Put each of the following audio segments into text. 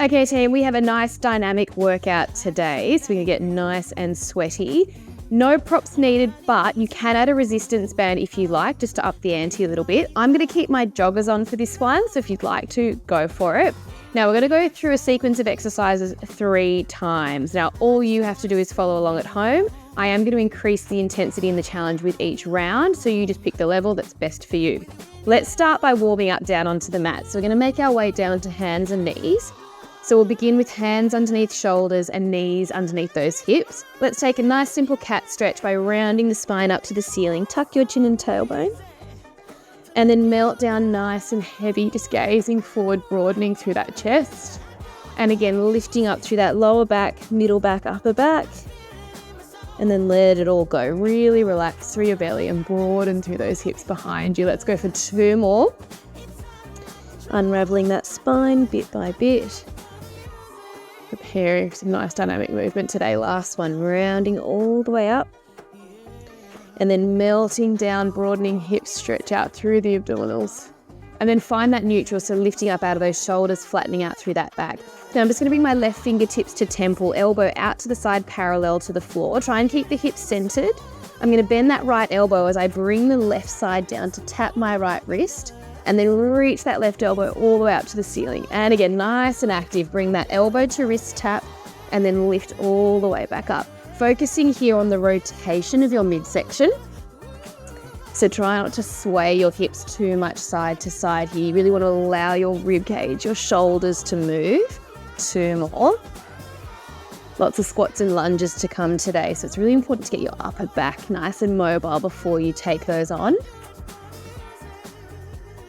Okay team, we have a nice dynamic workout today, so we can get nice and sweaty. No props needed, but you can add a resistance band if you like, just to up the ante a little bit. I'm going to keep my joggers on for this one, so if you'd like to, go for it. Now we're going to go through a sequence of exercises 3 times. Now all you have to do is follow along at home. I am going to increase the intensity in the challenge with each round, so you just pick the level that's best for you. Let's start by warming up down onto the mat. So we're going to make our way down to hands and knees. So we'll begin with hands underneath shoulders and knees underneath those hips. Let's take a nice simple cat stretch by rounding the spine up to the ceiling. Tuck your chin and tailbone. And then melt down nice and heavy, just gazing forward, broadening through that chest. And again, lifting up through that lower back, middle back, upper back. And then let it all go. Really relax through your belly and broaden through those hips behind you. Let's go for 2 more. Unraveling that spine bit by bit. Preparing some nice dynamic movement today. Last one, rounding all the way up. And then melting down, broadening hips, stretch out through the abdominals. And then find that neutral, so lifting up out of those shoulders, flattening out through that back. Now I'm just going to bring my left fingertips to temple, elbow out to the side parallel to the floor. Try and keep the hips centered. I'm going to bend that right elbow as I bring the left side down to tap my right wrist. And then reach that left elbow all the way up to the ceiling. And again, nice and active. Bring that elbow to wrist tap and then lift all the way back up. Focusing here on the rotation of your midsection. So try not to sway your hips too much side to side here. You really want to allow your rib cage, your shoulders to move. 2 more. Lots of squats and lunges to come today. So it's really important to get your upper back nice and mobile before you take those on.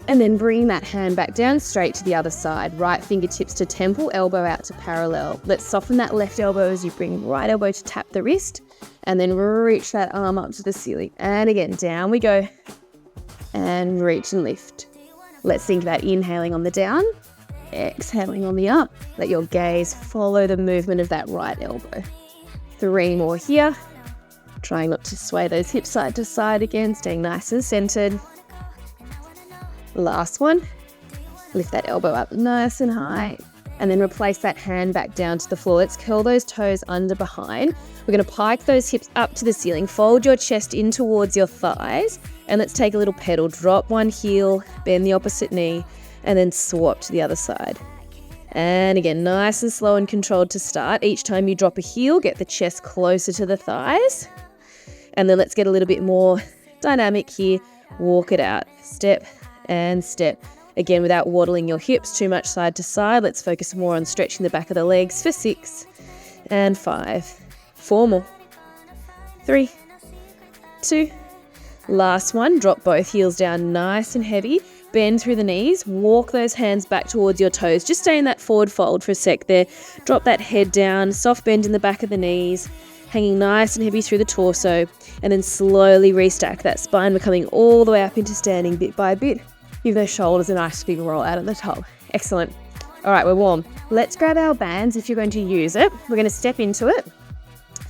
And then bring that hand back down straight to the other side. Right fingertips to temple, elbow out to parallel. Let's soften that left elbow as you bring right elbow to tap the wrist. And then reach that arm up to the ceiling. And again, down we go. And reach and lift. Let's think about inhaling on the down, exhaling on the up. Let your gaze follow the movement of that right elbow. 3 more here. Trying not to sway those hips side to side again, staying nice and centered. Last one, lift that elbow up nice and high and then replace that hand back down to the floor. Let's curl those toes under behind. We're going to pike those hips up to the ceiling, fold your chest in towards your thighs, and let's take a little pedal. Drop one heel, bend the opposite knee, and then swap to the other side. And again, nice and slow and controlled to start. Each time you drop a heel, get the chest closer to the thighs. And then let's get a little bit more dynamic here. Walk it out, step and step. Again, without waddling your hips too much side to side, let's focus more on stretching the back of the legs for 6 and 5. 4 more. 3, 2. Last one, drop both heels down nice and heavy. Bend through the knees, walk those hands back towards your toes. Just stay in that forward fold for a sec there. Drop that head down, soft bend in the back of the knees, hanging nice and heavy through the torso, and then slowly restack that spine. We're coming all the way up into standing bit by bit. Give those shoulders a nice big roll out at the top. Excellent. All right, we're warm. Let's grab our bands if you're going to use it. We're going to step into it.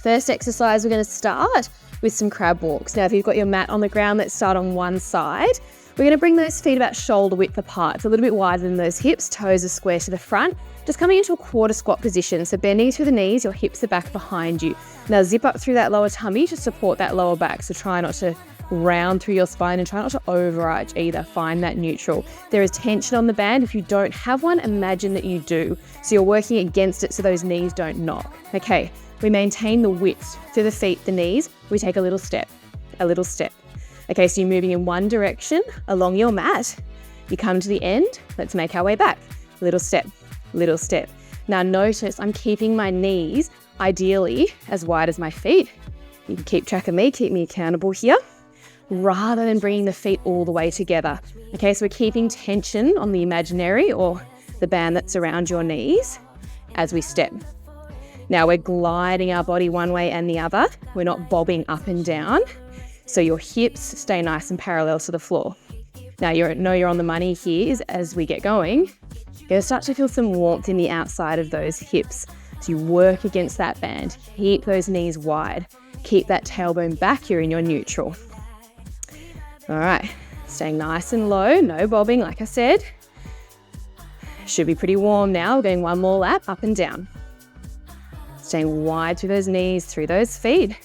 First exercise, we're going to start with some crab walks. Now, if you've got your mat on the ground, let's start on one side. We're going to bring those feet about shoulder width apart. It's a little bit wider than those hips. Toes are square to the front. Just coming into a quarter squat position. So bending through the knees, your hips are back behind you. Now zip up through that lower tummy to support that lower back. So try not to round through your spine and try not to overarch either. Find that neutral. There is tension on the band. If you don't have one, imagine that you do. So you're working against it so those knees don't knock. Okay, we maintain the width through the feet, the knees. We take a little step, a little step. Okay, so you're moving in one direction along your mat. You come to the end. Let's make our way back. Little step, little step. Now notice I'm keeping my knees ideally as wide as my feet. You can keep track of me, keep me accountable here, rather than bringing the feet all the way together. Okay, so we're keeping tension on the imaginary or the band that's around your knees as we step. Now we're gliding our body one way and the other. We're not bobbing up and down. So your hips stay nice and parallel to the floor. Now you know you're on the money here is as we get going, you're going to start to feel some warmth in the outside of those hips. So you work against that band. Keep those knees wide. Keep that tailbone back. You're in your neutral. All right, staying nice and low, no bobbing like I said. Should be pretty warm now. We're going one more lap, up and down. Staying wide through those knees, through those feet.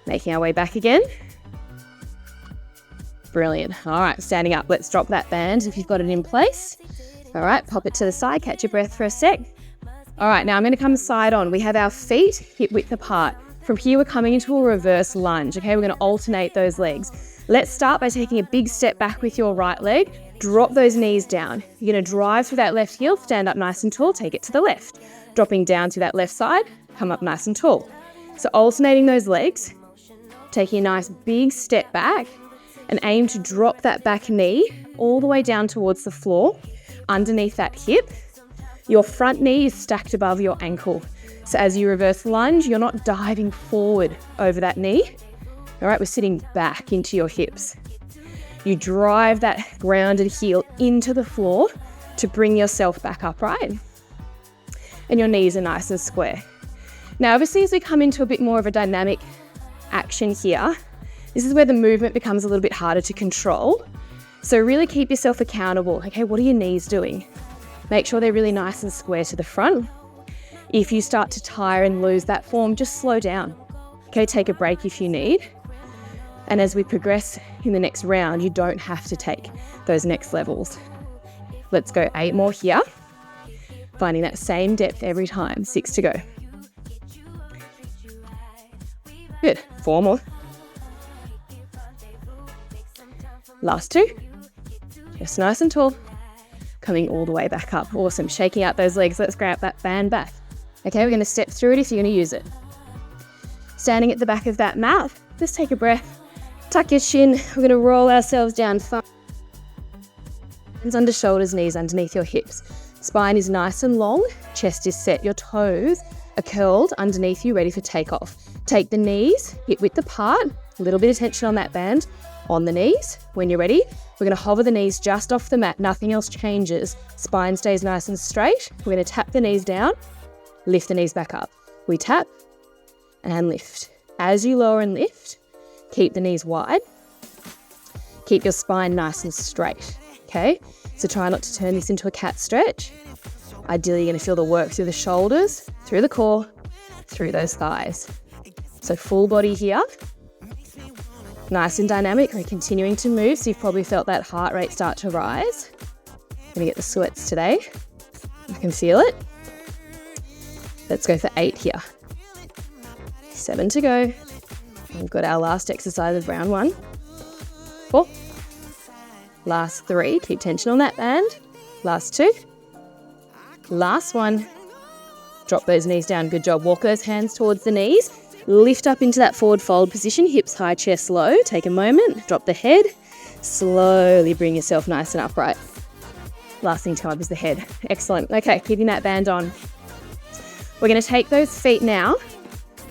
Making our way back again. Brilliant. All right, standing up. Let's drop that band if you've got it in place. All right, pop it to the side. Catch your breath for a sec. All right, now I'm going to come side on. We have our feet hip width apart. From here, we're coming into a reverse lunge. Okay, we're going to alternate those legs. Let's start by taking a big step back with your right leg. Drop those knees down. You're going to drive through that left heel, stand up nice and tall, take it to the left. Dropping down to that left side, come up nice and tall. So alternating those legs, taking a nice big step back and aim to drop that back knee all the way down towards the floor, underneath that hip. Your front knee is stacked above your ankle. So as you reverse lunge, you're not diving forward over that knee. All right, we're sitting back into your hips. You drive that grounded heel into the floor to bring yourself back upright. And your knees are nice and square. Now, obviously, as we come into a bit more of a dynamic action here, this is where the movement becomes a little bit harder to control. So really keep yourself accountable. Okay, what are your knees doing? Make sure they're really nice and square to the front. If you start to tire and lose that form, just slow down. Okay, take a break if you need. And as we progress in the next round, you don't have to take those next levels. Let's go 8 more here. Finding that same depth every time. 6 to go. Good. 4 more. Last 2. Just nice and tall. Coming all the way back up. Awesome. Shaking out those legs. Let's grab that band back. Okay, we're going to step through it if you're going to use it. Standing at the back of that mat, just take a breath. Tuck your chin. We're going to roll ourselves down. Hands under shoulders, knees underneath your hips. Spine is nice and long. Chest is set. Your toes are curled underneath you, ready for takeoff. Take the knees, hip width apart. A little bit of tension on that band. On the knees. When you're ready, we're going to hover the knees just off the mat. Nothing else changes. Spine stays nice and straight. We're going to tap the knees down. Lift the knees back up. We tap and lift. As you lower and lift, keep the knees wide. Keep your spine nice and straight. Okay, so try not to turn this into a cat stretch. Ideally, you're going to feel the work through the shoulders, through the core, through those thighs. So full body here. Nice and dynamic. We're continuing to move, so you've probably felt that heart rate start to rise. I'm going to get the sweats today. I can feel it. Let's go for 8 here. 7 to go. We've got our last exercise of round 1. 4. Last 3. Keep tension on that band. Last 2. Last 1. Drop those knees down. Good job. Walk those hands towards the knees. Lift up into that forward fold position. Hips high, chest low. Take a moment. Drop the head. Slowly bring yourself nice and upright. Last thing to come up is the head. Excellent. Okay, keeping that band on. We're going to take those feet now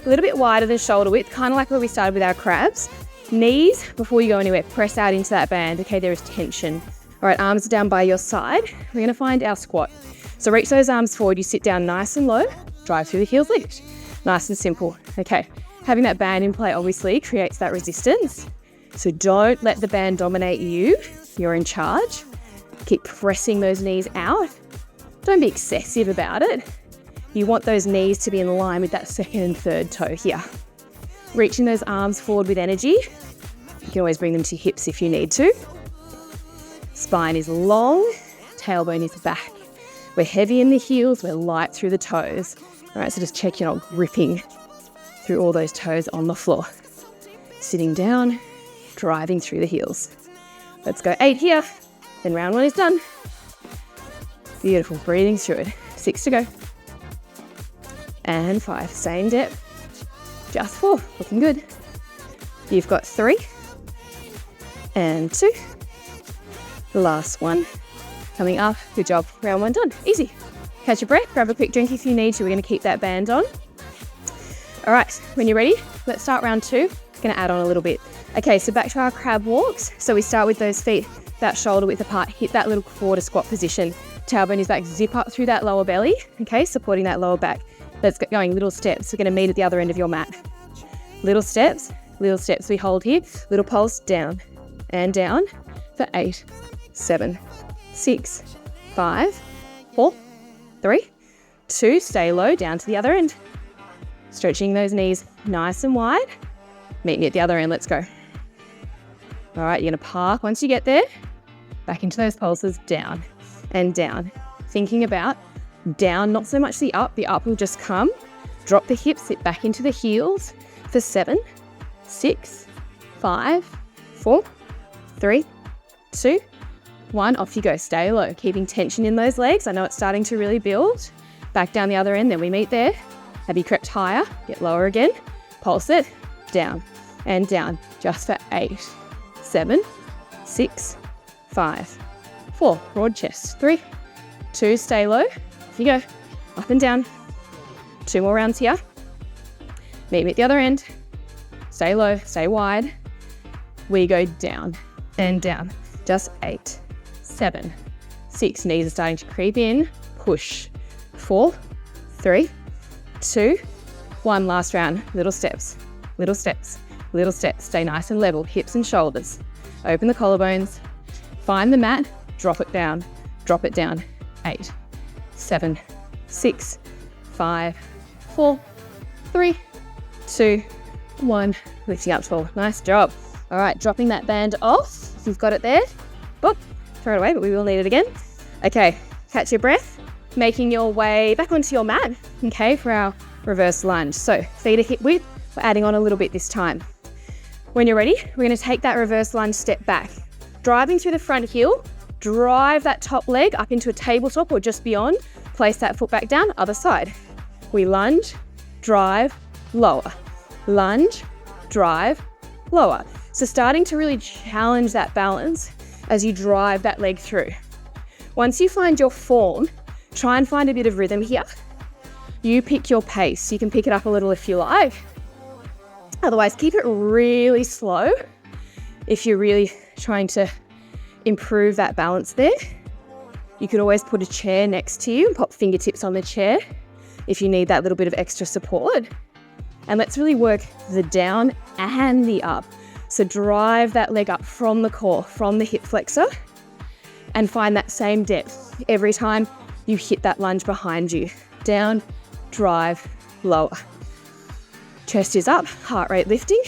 a little bit wider than shoulder width, kind of like where we started with our crabs. Knees, before you go anywhere, press out into that band. Okay, there is tension. All right, arms are down by your side. We're going to find our squat. So reach those arms forward. You sit down nice and low. Drive through the heels, lift. Nice and simple. Okay, having that band in play obviously creates that resistance. So don't let the band dominate you. You're in charge. Keep pressing those knees out. Don't be excessive about it. You want those knees to be in line with that second and third toe here. Reaching those arms forward with energy. You can always bring them to your hips if you need to. Spine is long, tailbone is back. We're heavy in the heels, we're light through the toes. All right, so just check you're not gripping through all those toes on the floor. Sitting down, driving through the heels. Let's go 8 here, then round 1 is done. Beautiful, breathing through it. 6 to go. And 5, same depth. Just 4, looking good. You've got 3 and 2. Last 1, coming up. Good job, round 1 done, easy. Catch your breath, grab a quick drink if you need to. We're going to keep that band on. All right, when you're ready, let's start round 2. Going to add on a little bit. Okay, so back to our crab walks. So we start with those feet about shoulder width apart. Hit that little quarter squat position. Tailbone is back, zip up through that lower belly. Okay, supporting that lower back. Let's get going, little steps. We're going to meet at the other end of your mat. Little steps we hold here. Little pulse down and down for 8, 7, 6, 5, 4, 3, 2, stay low, down to the other end. Stretching those knees nice and wide. Meet me at the other end, let's go. All right, you're gonna park. Once you get there, back into those pulses, down and down. Thinking about down, not so much the up will just come. Drop the hips, sit back into the heels for 7, 6, 5, 4, 3, 2, 1, off you go. Stay low, keeping tension in those legs. I know it's starting to really build. Back down the other end, then we meet there. Have you crept higher? Get lower again. Pulse it, down and down, just for 8, 7, 6, 5, 4, broad chest, 3, 2, stay low. Off you go, up and down. 2 more rounds here. Meet me at the other end. Stay low, stay wide. We go down and down, just 8, 7, 6, knees are starting to creep in, push, 4, 3, 2, 1, last round, little steps, little steps, little steps, stay nice and level, hips and shoulders, open the collarbones, find the mat, drop it down, 8, 7, 6, 5, 4, 3, 2, 1, lifting up tall, nice job. All right, dropping that band off, if you've got it there, boop, throw it away, but we will need it again. Okay, catch your breath, making your way back onto your mat, okay, for our reverse lunge. So feet are hip width, we're adding on a little bit this time. When you're ready, we're gonna take that reverse lunge step back. Driving through the front heel, drive that top leg up into a tabletop or just beyond, place that foot back down, other side. We lunge, drive, lower. Lunge, drive, lower. So starting to really challenge that balance as you drive that leg through. Once you find your form, try and find a bit of rhythm here. You pick your pace. You can pick it up a little if you like. Otherwise, keep it really slow if you're really trying to improve that balance there. You could always put a chair next to you and pop fingertips on the chair if you need that little bit of extra support. And let's really work the down and the up. So drive that leg up from the core, from the hip flexor, and find that same depth every time you hit that lunge behind you. Down, drive, lower. Chest is up, heart rate lifting.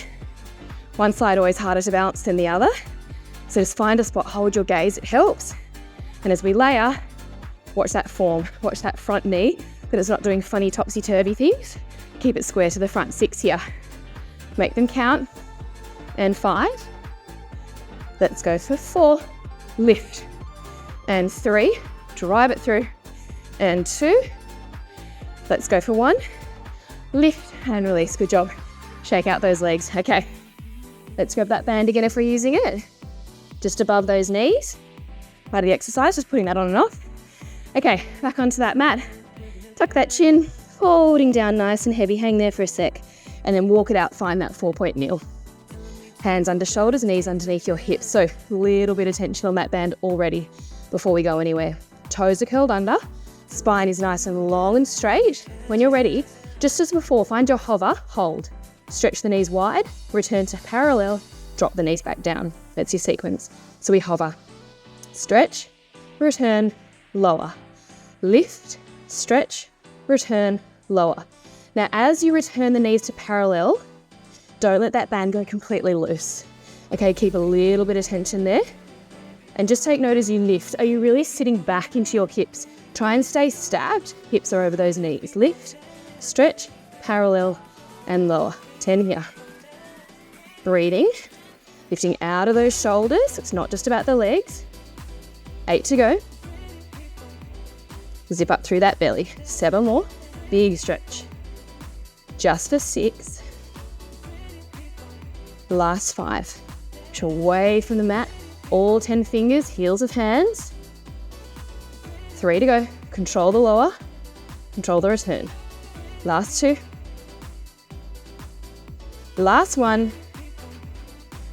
One side always harder to balance than the other. So just find a spot, hold your gaze, it helps. And as we layer, watch that form, watch that front knee, that it's not doing funny topsy-turvy things. Keep it square to the front, 6 here. Make them count. And 5. Let's go for 4, lift. And 3, drive it through. And 2, let's go for 1, lift and release, good job. Shake out those legs, okay. Let's grab that band again if we're using it. Just above those knees. Part of the exercise, just putting that on and off. Okay, back onto that mat. Tuck that chin, folding down nice and heavy, hang there for a sec, and then walk it out, find that 4-point kneel. Hands under shoulders, knees underneath your hips. So a little bit of tension on that band already before we go anywhere. Toes are curled under, spine is nice and long and straight. When you're ready, just as before, find your hover, hold. Stretch the knees wide, return to parallel, drop the knees back down. That's your sequence. So we hover, stretch, return, lower. Lift, stretch, return, lower. Now, as you return the knees to parallel, don't let that band go completely loose. Okay, keep a little bit of tension there. And just take note as you lift. Are you really sitting back into your hips? Try and stay stacked. Hips are over those knees. Lift, stretch, parallel, and lower. 10 here. Breathing, lifting out of those shoulders. It's not just about the legs. 8 to go. Zip up through that belly. 7 more. Big stretch. Just for 6. Last 5. Push away from the mat. All 10 fingers, heels of hands. 3 to go. Control the lower. Control the return. Last 2. Last 1.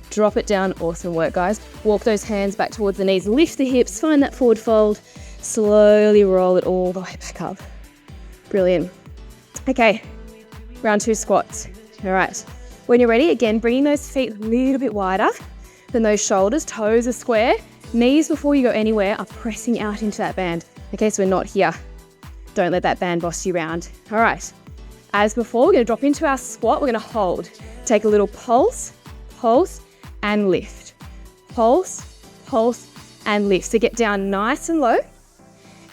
Drop it down. Awesome work, guys. Walk those hands back towards the knees. Lift the hips. Find that forward fold. Slowly roll it all the way back up. Brilliant. Okay. Round 2 squats. All right. When you're ready, again, bringing those feet a little bit wider than those shoulders. Toes are square. Knees, before you go anywhere, are pressing out into that band. Okay, so we're not here. Don't let that band boss you around. All right. As before, we're going to drop into our squat. We're going to hold. Take a little pulse, pulse, and lift. Pulse, pulse, and lift. So get down nice and low.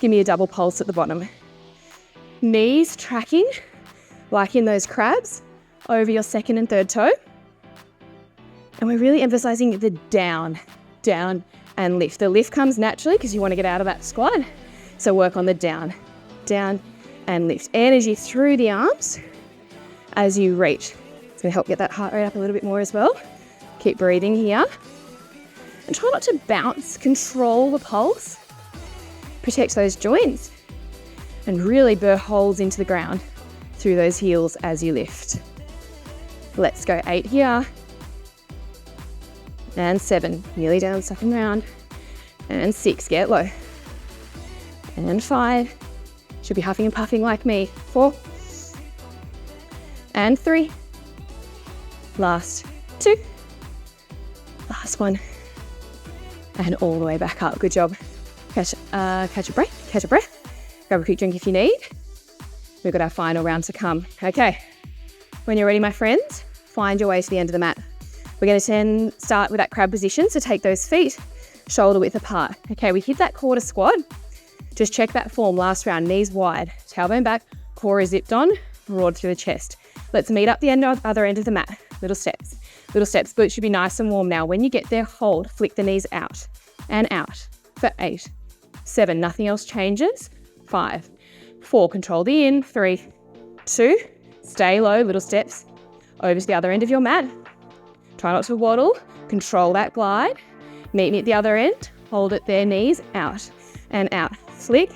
Give me a double pulse at the bottom. Knees tracking, like in those crabs, over your second and third toe. And we're really emphasizing the down, down, and lift. The lift comes naturally because you want to get out of that squat. So work on the down, down, and lift. Energy through the arms as you reach. It's going to help get that heart rate up a little bit more as well. Keep breathing here. And try not to bounce. Control the pulse. Protect those joints. And really burr holes into the ground through those heels as you lift. Let's go. 8 here. And 7. Nearly down, second round. And 6. Get low. And 5. Should be huffing and puffing like me. 4. And 3. Last 2. Last 1. And all the way back up. Good job. Catch a breath. Catch a breath. Grab a quick drink if you need. We've got our final round to come. Okay. When you're ready, my friends, find your way to the end of the mat. We're going to start with that crab position. So take those feet shoulder width apart. Okay, we hit that quarter squat. Just check that form. Last round, knees wide, tailbone back, core is zipped on, broad through the chest. Let's meet up the other end of the mat. Little steps. Little steps. Boots should be nice and warm now. When you get there, hold. Flick the knees out and out for 8, 7. Nothing else changes. 5, 4. Control the in. 3, 2. Stay low. Little steps over to the other end of your mat. Try not to waddle. Control that glide. Meet me at the other end. Hold it there. Knees out and out. Flick.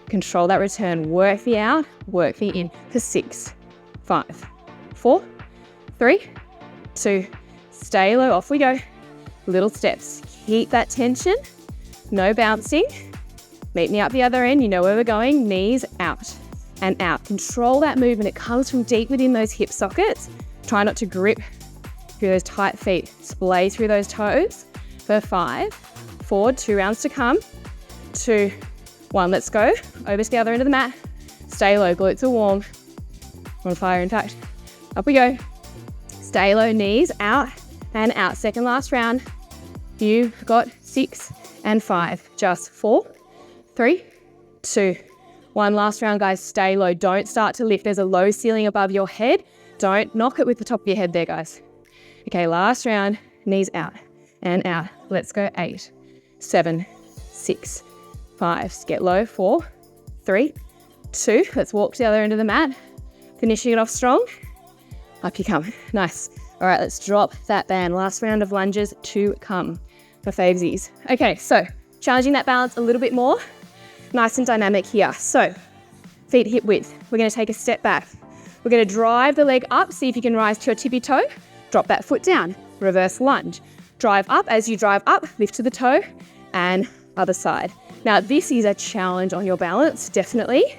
Control that return. Work the out. Work the in for 6, 5, 4, 3, 2. Stay low. Off we go. Little steps. Keep that tension. No bouncing. Meet me up the other end. You know where we're going. Knees out and out. Control that movement. It comes from deep within those hip sockets. Try not to grip through those tight feet. Splay through those toes for 5, 4. 2 rounds to come. 2, 1. Let's go. Over to the other end of the mat. Stay low. Glutes are warm. We're on fire, in fact. Up we go. Stay low. Knees out and out. Second last round. You've got 6 and 5. Just 4, 3, 2, 1. Last round, guys. Stay low. Don't start to lift. There's a low ceiling above your head. Don't knock it with the top of your head there, guys. Okay, last round. Knees out and out. Let's go. 8, 7, 6, 5. Get low. 4, 3, 2. Let's walk to the other end of the mat. Finishing it off strong. Up you come. Nice. All right, let's drop that band. Last round of lunges to come for favesies. Okay, so challenging that balance a little bit more. Nice and dynamic here. So feet hip width. We're going to take a step back. We're going to drive the leg up. See if you can rise to your tippy toe. Drop that foot down. Reverse lunge. Drive up. As you drive up, lift to the toe and other side. Now, this is a challenge on your balance, definitely.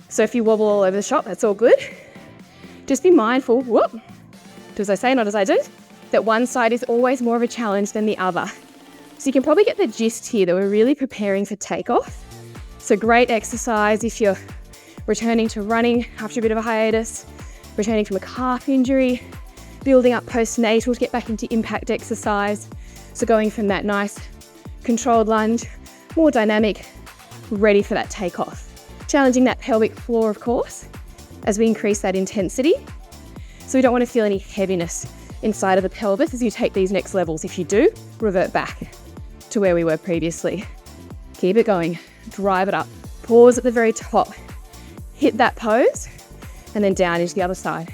So if you wobble all over the shop, that's all good. Just be mindful, whoop, do as I say, not as I do, that one side is always more of a challenge than the other. So you can probably get the gist here that we're really preparing for takeoff. So great exercise if you're returning to running after a bit of a hiatus, returning from a calf injury, building up postnatal to get back into impact exercise. So going from that nice controlled lunge, more dynamic, ready for that takeoff. Challenging that pelvic floor, of course, as we increase that intensity. So we don't want to feel any heaviness inside of the pelvis as you take these next levels. If you do, revert back to where we were previously. Keep it going, drive it up, pause at the very top, hit that pose, and then down into the other side.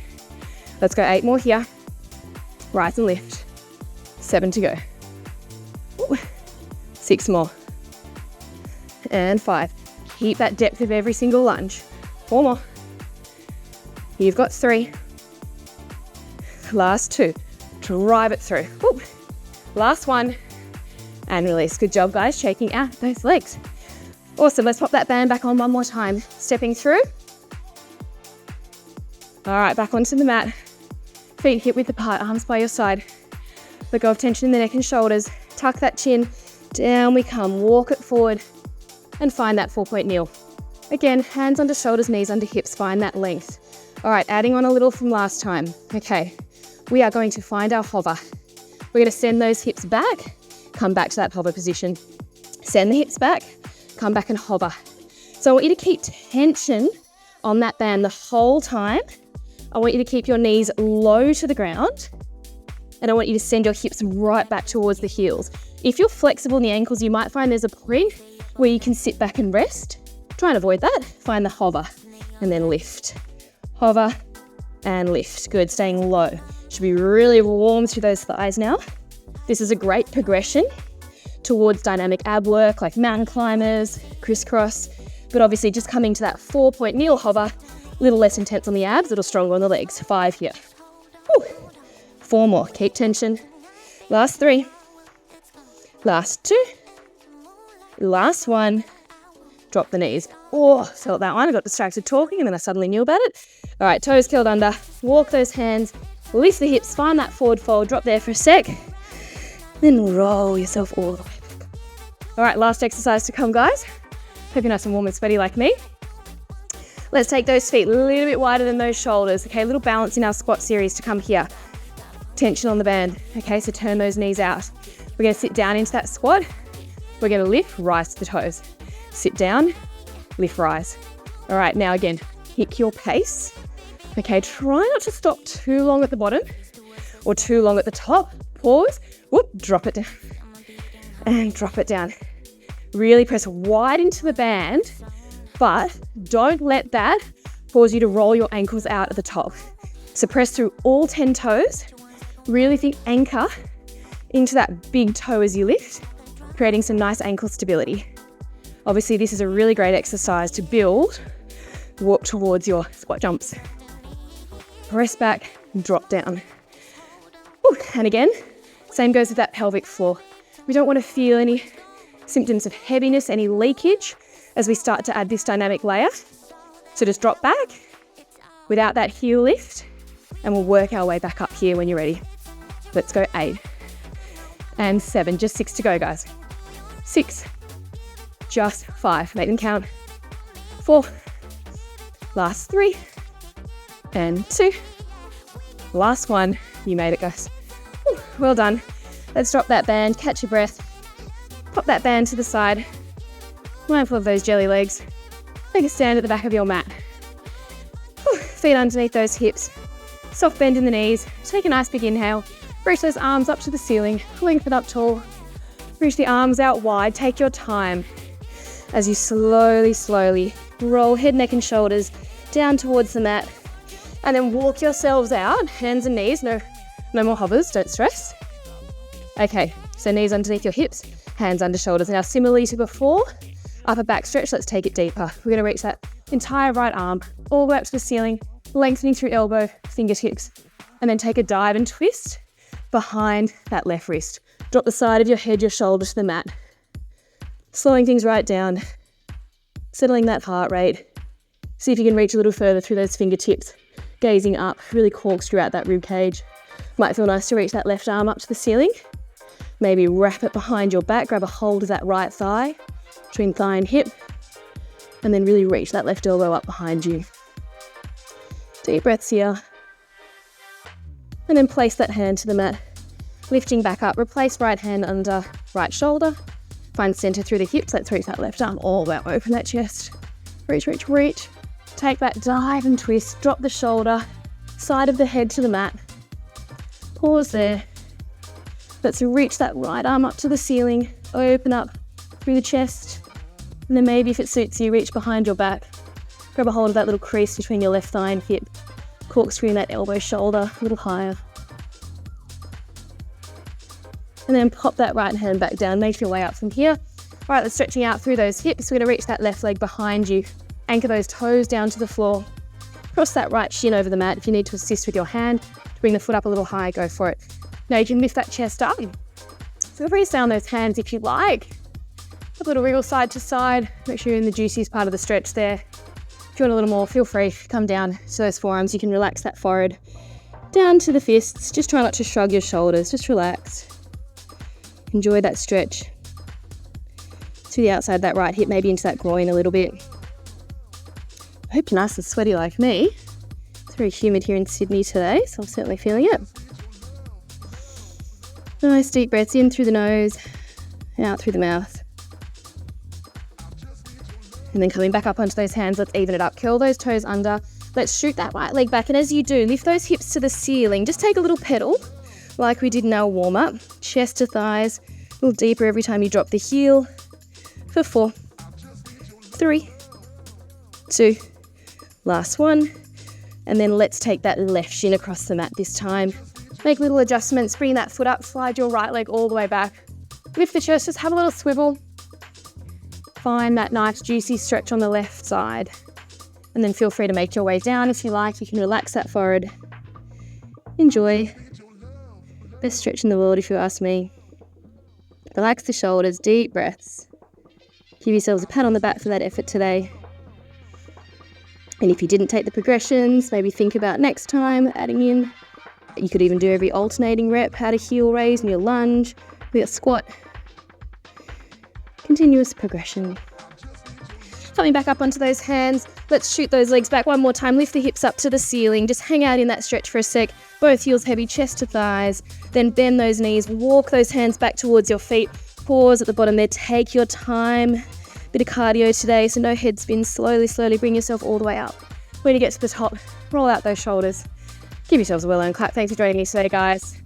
Let's go 8 more here. Rise and lift. 7 to go. Ooh. 6 more. And 5. Keep that depth of every single lunge. 4 more. You've got 3. Last 2. Drive it through. Woo. Last 1. And release. Good job, guys, shaking out those legs. Awesome. Let's pop that band back on one more time. Stepping through. All right, back onto the mat. Feet hip width apart, arms by your side. Let go of tension in the neck and shoulders. Tuck that chin. Down we come. Walk it forward. and find that 4-point kneel. Again, hands under shoulders, knees under hips, find that length. All right, adding on a little from last time. Okay, we are going to find our hover. We're going to send those hips back, come back to that hover position. Send the hips back, come back and hover. So I want you to keep tension on that band the whole time. I want you to keep your knees low to the ground, and I want you to send your hips right back towards the heels. If you're flexible in the ankles, you might find there's a point where you can sit back and rest. Try and avoid that. Find the hover and then lift. Hover and lift. Good, staying low. Should be really warm through those thighs now. This is a great progression towards dynamic ab work like mountain climbers, crisscross, but obviously just coming to that 4-point kneel hover, a little less intense on the abs, a little stronger on the legs. 5 here. Whew. 4 more, keep tension. Last 3. Last 2. Last 1. Drop the knees. Oh, felt that one. I got distracted talking and then I suddenly knew about it. All right, toes curled under. Walk those hands. Lift the hips. Find that forward fold. Drop there for a sec. Then roll yourself all the way back. All right, last exercise to come, guys. Hope you're nice and warm and sweaty like me. Let's take those feet a little bit wider than those shoulders. Okay, a little balance in our squat series to come here. Tension on the band. Okay, so turn those knees out. We're going to sit down into that squat. We're going to lift, rise to the toes. Sit down, lift, rise. All right, now again, pick your pace. Okay, try not to stop too long at the bottom or too long at the top. Pause, whoop, drop it down and drop it down. Really press wide into the band, but don't let that cause you to roll your ankles out at the top. So press through all 10 toes. Really think anchor into that big toe as you lift, creating some nice ankle stability. Obviously, this is a really great exercise to build, walk towards your squat jumps. Press back, drop down. Woo. And again, same goes with that pelvic floor. We don't want to feel any symptoms of heaviness, any leakage as we start to add this dynamic layer. So just drop back without that heel lift, and we'll work our way back up here when you're ready. Let's go 8 and 7, just 6 to go, guys. 6. Just 5, make them count. 4, last 3, and 2, last 1. You made it, guys. Whew, well done. Let's drop that band, catch your breath, pop that band to the side, mindful of those jelly legs. Take a stand at the back of your mat. Whew, feet underneath those hips, soft bend in the knees. Take a nice big inhale, reach those arms up to the ceiling, lengthen up tall, reach the arms out wide, take your time. As you slowly roll head, neck and shoulders down towards the mat, and then walk yourselves out, hands and knees, no more hovers, don't stress. Okay, so knees underneath your hips, hands under shoulders. Now similarly to before, upper back stretch, let's take it deeper. We're gonna reach that entire right arm all the way up to the ceiling, lengthening through elbow, fingertips, and then take a dive and twist behind that left wrist. Drop the side of your head, your shoulder to the mat. Slowing things right down, settling that heart rate. See if you can reach a little further through those fingertips, gazing up, really corkscrew out that rib cage. Might feel nice to reach that left arm up to the ceiling. Maybe wrap it behind your back, grab a hold of that right thigh, between thigh and hip, and then really reach that left elbow up behind you. Deep breaths here. And then place that hand to the mat, lifting back up. Replace right hand under right shoulder. Find center through the hips. Let's reach that left arm all the way up, open that chest. Reach, reach, reach. Take that dive and twist. Drop the shoulder, side of the head to the mat. Pause there. Let's reach that right arm up to the ceiling. Open up through the chest. And then maybe if it suits you, reach behind your back. Grab a hold of that little crease between your left thigh and hip. Corkscrew that elbow, shoulder a little higher. And then pop that right hand back down, make your way up from here. All right, let's stretching out through those hips. We're gonna reach that left leg behind you. Anchor those toes down to the floor. Cross that right shin over the mat. If you need to assist with your hand to bring the foot up a little higher, go for it. Now you can lift that chest up. Feel free to stay on those hands if you like. A little wriggle side to side. Make sure you're in the juiciest part of the stretch there. If you want a little more, feel free, come down to those forearms. You can relax that forehead down to the fists. Just try not to shrug your shoulders, just relax. Enjoy that stretch. to the outside of that right hip, maybe into that groin a little bit. I hope you're nice and sweaty like me. It's very humid here in Sydney today, so I'm certainly feeling it. Nice deep breaths in through the nose, out through the mouth. And then coming back up onto those hands, let's even it up. Curl those toes under. Let's shoot that right leg back. And as you do, lift those hips to the ceiling. Just take a little pedal like we did in our warm-up. Chest to thighs, a little deeper every time you drop the heel. For 4, 3, 2, last one. And then let's take that left shin across the mat this time. Make little adjustments, bring that foot up, slide your right leg all the way back. Lift the chest, just have a little swivel. Find that nice juicy stretch on the left side. And then feel free to make your way down if you like. You can relax that forward. Enjoy. Best stretch in the world if you ask me. Relax the shoulders, deep breaths. Give yourselves a pat on the back for that effort today. And if you didn't take the progressions, maybe think about next time adding in. You could even do every alternating rep, add a heel raise in your lunge, with your squat. Continuous progression. Coming back up onto those hands, let's shoot those legs back one more time. Lift the hips up to the ceiling. Just hang out in that stretch for a sec. Both heels heavy, chest to thighs. Then bend those knees, walk those hands back towards your feet. Pause at the bottom there, take your time. Bit of cardio today, so no head spin. Slowly bring yourself all the way up. When you get to the top, roll out those shoulders. Give yourselves a well-earned clap. Thanks for joining me today, guys.